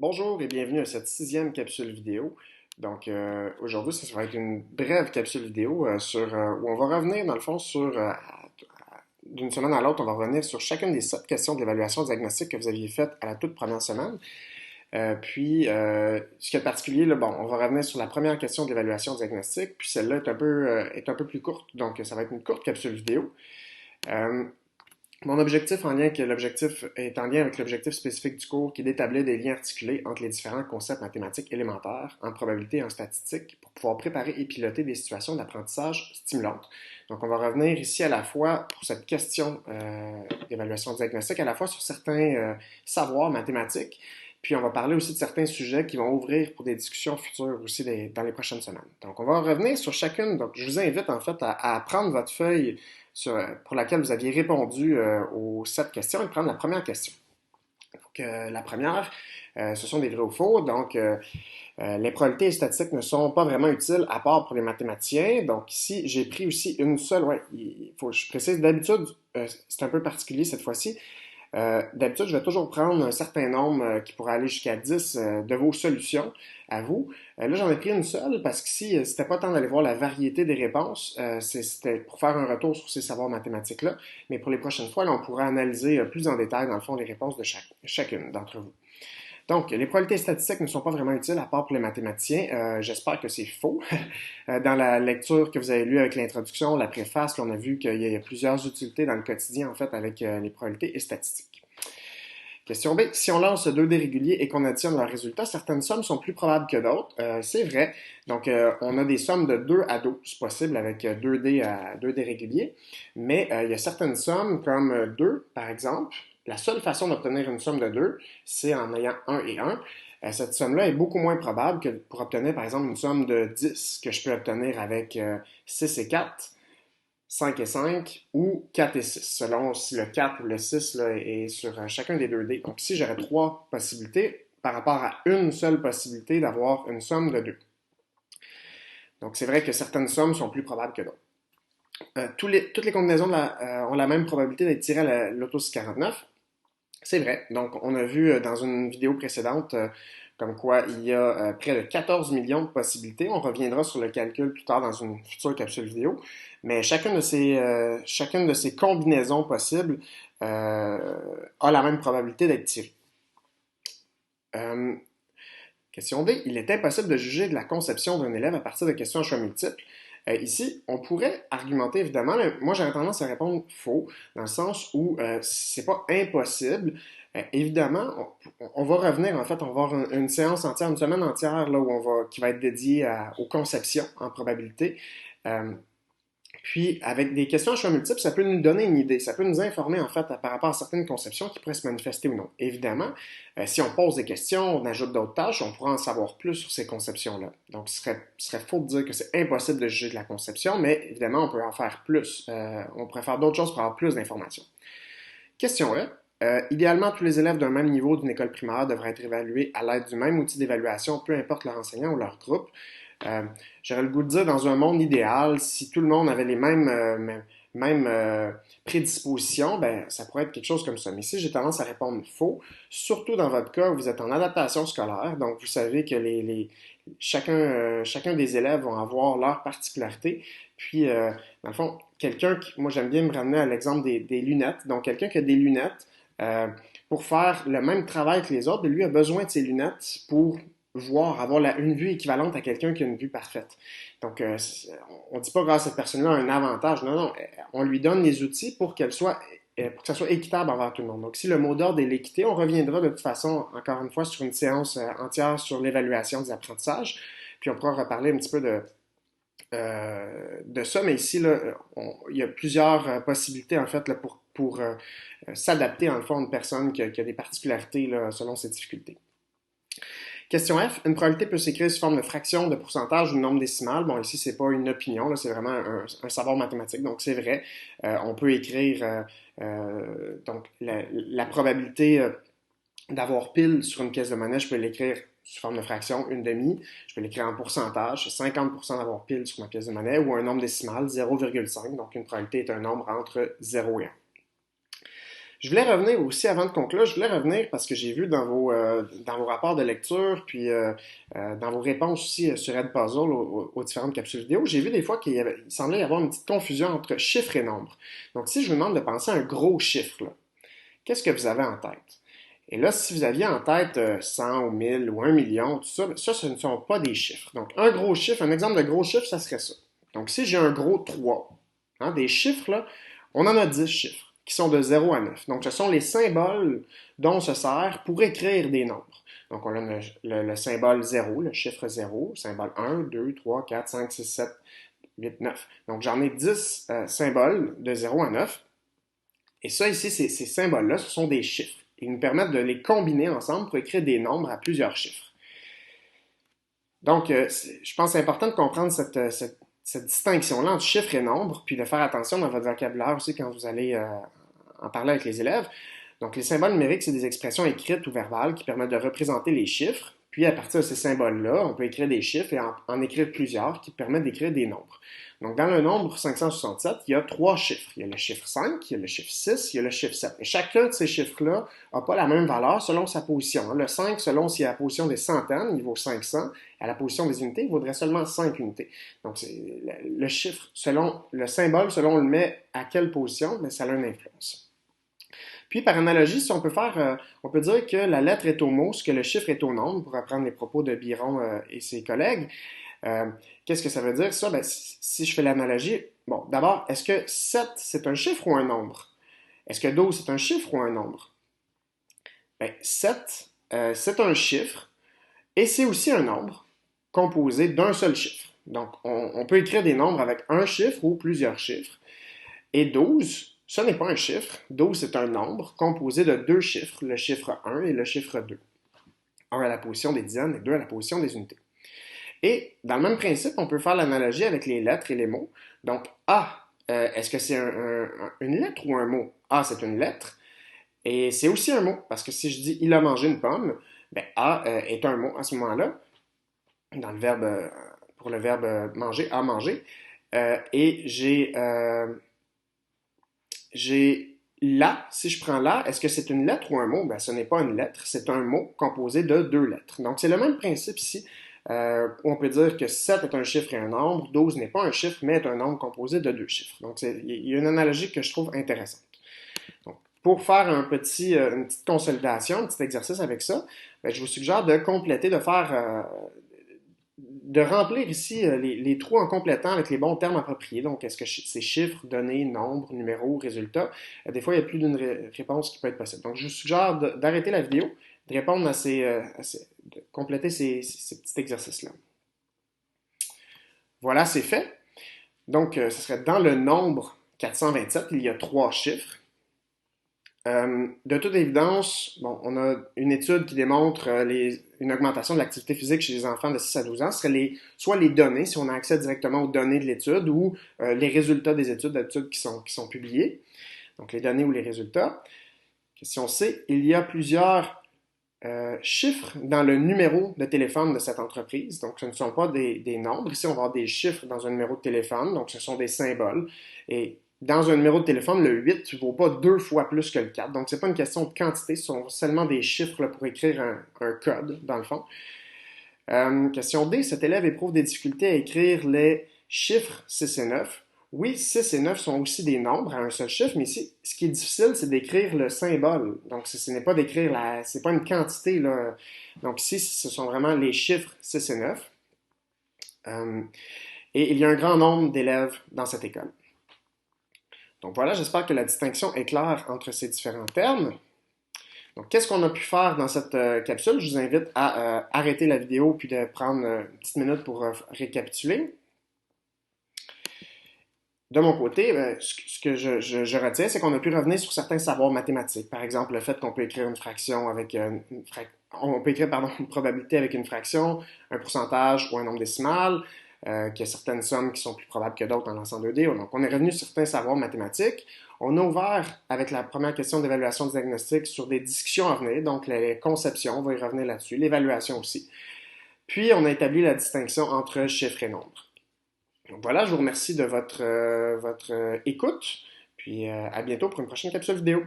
Bonjour et bienvenue à cette sixième capsule vidéo. Aujourd'hui, ça va être une brève capsule vidéo où on va revenir dans le fond d'une semaine à l'autre, on va revenir sur chacune des 7 questions de l'évaluation diagnostique que vous aviez faites à la toute première semaine. Ce qui est particulier, là, bon, on va revenir sur la première question de l'évaluation diagnostique, puis celle-là est un peu plus courte, donc ça va être une courte capsule vidéo. Euh, Mon objectif l'objectif est en lien avec l'objectif spécifique du cours qui est d'établir des liens articulés entre les différents concepts mathématiques élémentaires, en probabilité et en statistique, pour pouvoir préparer et piloter des situations d'apprentissage stimulantes. Donc, on va revenir ici à la fois pour cette question d'évaluation diagnostique, à la fois sur certains savoirs mathématiques, puis on va parler aussi de certains sujets qui vont ouvrir pour des discussions futures aussi dans les prochaines semaines. Donc, on va revenir sur chacune. Donc, je vous invite en fait à prendre votre feuille pour laquelle vous aviez répondu aux 7 questions et prendre la première question. Donc, la première, ce sont des vrais ou faux. Les probabilités et statistiques ne sont pas vraiment utiles à part pour les mathématiciens. Donc, ici, j'ai pris aussi une seule. Ouais, il faut que je précise. D'habitude, c'est un peu particulier cette fois-ci. D'habitude, je vais toujours prendre un certain nombre qui pourrait aller jusqu'à 10 de vos solutions à vous. Là, j'en ai pris une seule parce qu'ici, c'était pas tant d'aller voir la variété des réponses, c'était pour faire un retour sur ces savoirs mathématiques-là. Mais pour les prochaines fois, là, on pourra analyser plus en détail, dans le fond, les réponses de chacune d'entre vous. Donc, les probabilités statistiques ne sont pas vraiment utiles à part pour les mathématiciens. J'espère que c'est faux. Dans la lecture que vous avez lue avec l'introduction, la préface, là, on a vu qu'il y a plusieurs utilités dans le quotidien, en fait, avec les probabilités et statistiques. Question B. Si on lance 2 dés réguliers et qu'on additionne leurs résultats, certaines sommes sont plus probables que d'autres. C'est vrai. On a des sommes de 2 à 12 possibles avec 2 dés réguliers. Mais il y a certaines sommes, comme 2, par exemple. La seule façon d'obtenir une somme de 2, c'est en ayant 1 et 1. Cette somme-là est beaucoup moins probable que pour obtenir, par exemple, une somme de 10 que je peux obtenir avec 6 et 4. 5 et 5 ou 4 et 6, selon si le 4 ou le 6 là, est sur chacun des 2 dés. Donc ici, j'aurais 3 possibilités par rapport à une seule possibilité d'avoir une somme de 2. Donc c'est vrai que certaines sommes sont plus probables que d'autres. Toutes les combinaisons ont la même probabilité d'être tirées à l'auto 649. C'est vrai. Donc, on a vu dans une vidéo précédente comme quoi il y a près de 14 millions de possibilités. On reviendra sur le calcul plus tard dans une future capsule vidéo. Mais chacune de ces combinaisons possibles a la même probabilité d'être tirée. Euh, Question D. Il est impossible de juger de la conception d'un élève à partir de questions à choix multiples. Ici, on pourrait argumenter évidemment, mais moi j'aurais tendance à répondre faux, dans le sens où c'est pas impossible. Évidemment, on va revenir, en fait, on va avoir une séance entière, une semaine entière là, qui va être dédiée aux conceptions en probabilité. Euh, Puis, avec des questions à choix multiples, ça peut nous donner une idée, ça peut nous informer en fait par rapport à certaines conceptions qui pourraient se manifester ou non. Évidemment, si on pose des questions, on ajoute d'autres tâches, on pourra en savoir plus sur ces conceptions-là. Donc, ce serait faux de dire que c'est impossible de juger de la conception, mais évidemment, on peut en faire plus. On pourrait faire d'autres choses pour avoir plus d'informations. Question 1. Idéalement, tous les élèves d'un même niveau d'une école primaire devraient être évalués à l'aide du même outil d'évaluation, peu importe leur enseignant ou leur groupe. Euh, J'aurais le goût de dire, dans un monde idéal, si tout le monde avait les mêmes prédispositions, ben, ça pourrait être quelque chose comme ça. Mais ici, j'ai tendance à répondre faux, surtout dans votre cas où vous êtes en adaptation scolaire. Donc, vous savez que chacun des élèves vont avoir leur particularité. Puis, dans le fond, moi j'aime bien me ramener à l'exemple des lunettes. Donc, quelqu'un qui a des lunettes, euh, pour faire le même travail que les autres, lui a besoin de ses lunettes pour avoir une vue équivalente à quelqu'un qui a une vue parfaite. Donc, on ne dit pas grâce à cette personne-là un avantage. Non, non, on lui donne les outils pour pour que ça soit équitable envers tout le monde. Donc, si le mot d'ordre est l'équité, on reviendra de toute façon, encore une fois, sur une séance entière sur l'évaluation des apprentissages. Puis on pourra reparler un petit peu de ça, mais ici, là, il y a plusieurs possibilités, en fait, là, pour s'adapter, en le fond, à une personne qui a des particularités là, selon ses difficultés. Question F. Une probabilité peut s'écrire sous forme de fraction, de pourcentage ou de nombre décimal. Bon, ici, c'est pas une opinion, là, c'est vraiment un savoir mathématique, donc c'est vrai. On peut écrire donc la probabilité d'avoir pile sur une pièce de monnaie, je peux l'écrire sous forme de fraction, une demi. Je peux l'écrire en pourcentage, c'est 50% d'avoir pile sur ma pièce de monnaie, ou un nombre décimal, 0,5. Donc, une probabilité est un nombre entre 0 et 1. Je voulais revenir aussi, avant de conclure, je voulais revenir parce que j'ai vu dans vos rapports de lecture, puis dans vos réponses aussi sur Edpuzzle aux différentes capsules vidéo, j'ai vu des fois il semblait y avoir une petite confusion entre chiffres et nombres. Donc, si je vous demande de penser à un gros chiffre, là, qu'est-ce que vous avez en tête? Et là, si vous aviez en tête 100 ou 1000 ou 1 million, tout ça, ça, ce ne sont pas des chiffres. Donc, un gros chiffre, un exemple de gros chiffre, ça serait ça. Donc, si j'ai un gros 3, hein, des chiffres, là, on en a 10 chiffres qui sont de 0 à 9. Donc, ce sont les symboles dont on se sert pour écrire des nombres. Donc, on a le symbole 0, le chiffre 0, symbole 1, 2, 3, 4, 5, 6, 7, 8, 9. Donc, j'en ai 10 symboles de 0 à 9. Et ça, ici, ces symboles-là, ce sont des chiffres. Ils nous permettent de les combiner ensemble pour écrire des nombres à plusieurs chiffres. Donc, je pense que c'est important de comprendre cette distinction-là entre chiffres et nombres, puis de faire attention dans votre vocabulaire aussi quand vous allez en parler avec les élèves. Donc, les symboles numériques, c'est des expressions écrites ou verbales qui permettent de représenter les chiffres. Puis, à partir de ces symboles-là, on peut écrire des chiffres et en écrire plusieurs qui permettent d'écrire des nombres. Donc, dans le nombre 567, il y a 3 chiffres. Il y a le chiffre 5, il y a le chiffre 6, il y a le chiffre 7. Et chacun de ces chiffres-là n'a pas la même valeur selon sa position. Le 5, selon si à la position des centaines, il vaut 500. À la position des unités, il vaudrait seulement 5 unités. Donc, le chiffre, selon le symbole, selon on le met à quelle position, mais ça a une influence. Puis, par analogie, si on peut on peut dire que la lettre est au mot, ce que le chiffre est au nombre, pour reprendre les propos de Byron et ses collègues. Qu'est-ce que ça veut dire, ça? Ben, si je fais l'analogie, bon, d'abord, est-ce que 7, c'est un chiffre ou un nombre? Est-ce que 12, c'est un chiffre ou un nombre? Ben, 7, c'est un chiffre et c'est aussi un nombre composé d'un seul chiffre. Donc, on peut écrire des nombres avec un chiffre ou plusieurs chiffres. Et 12, ce n'est pas un chiffre. 12, c'est un nombre composé de deux chiffres, le chiffre 1 et le chiffre 2. 1 à la position des dizaines et 2 à la position des unités. Et dans le même principe, on peut faire l'analogie avec les lettres et les mots. Donc, A, est-ce que c'est une lettre ou un mot? A, c'est une lettre. Et c'est aussi un mot, parce que si je dis il a mangé une pomme, ben A est un mot à ce moment-là, dans le verbe, pour le verbe manger, a mangé. Et j'ai la, si je prends la, est-ce que c'est une lettre ou un mot? Ben, ce n'est pas une lettre, c'est un mot composé de deux lettres. Donc, c'est le même principe ici. On peut dire que 7 est un chiffre et un nombre, 12 n'est pas un chiffre, mais est un nombre composé de deux chiffres. Donc, il y a une analogie que je trouve intéressante. Donc, pour faire une petite consolidation, un petit exercice avec ça, ben, je vous suggère de compléter, de remplir ici les trous en complétant avec les bons termes appropriés. Donc, est-ce que c'est chiffres, données, nombres, numéros, résultats? Des fois, il y a plus d'une réponse qui peut être possible. Donc, je vous suggère d'arrêter la vidéo, de répondre de compléter ces petits exercices-là. Voilà, c'est fait. Donc, ce serait dans le nombre 427, il y a 3 chiffres. De toute évidence, bon, on a une étude qui démontre une augmentation de l'activité physique chez les enfants de 6 à 12 ans. Ce serait soit les données, si on a accès directement aux données de l'étude, ou les résultats des études d'habitude qui sont publiés. Donc, les données ou les résultats. Question C, il y a plusieurs chiffres dans le numéro de téléphone de cette entreprise. Donc, ce ne sont pas des nombres. Ici, on va avoir des chiffres dans un numéro de téléphone. Donc, ce sont des symboles. Et dans un numéro de téléphone, le 8 ne vaut pas 2 fois plus que le 4. Donc, ce n'est pas une question de quantité. Ce sont seulement des chiffres là, pour écrire un code, dans le fond. Question D. Cet élève éprouve des difficultés à écrire les chiffres 6 et 9. Oui, 6 et 9 sont aussi des nombres à un seul chiffre, mais ici, ce qui est difficile, c'est d'écrire le symbole. Donc, ce n'est pas d'écrire c'est pas une quantité, là. Donc, ici, ce sont vraiment les chiffres 6 et 9. Et il y a un grand nombre d'élèves dans cette école. Donc, voilà, j'espère que la distinction est claire entre ces différents termes. Donc, qu'est-ce qu'on a pu faire dans cette capsule? Je vous invite à arrêter la vidéo puis de prendre une petite minute pour récapituler. De mon côté, ce que je retiens, c'est qu'on a pu revenir sur certains savoirs mathématiques. Par exemple, le fait qu'on peut écrire une fraction avec on peut écrire une probabilité avec une fraction, un pourcentage ou un nombre décimal, qu'il y a certaines sommes qui sont plus probables que d'autres en lançant 2D. Donc, on est revenu sur certains savoirs mathématiques. On a ouvert, avec la première question d'évaluation du diagnostic, sur des discussions à venir, donc les conceptions, on va y revenir là-dessus, l'évaluation aussi. Puis, on a établi la distinction entre chiffres et nombres. Donc voilà, je vous remercie de votre écoute, puis à bientôt pour une prochaine capsule vidéo.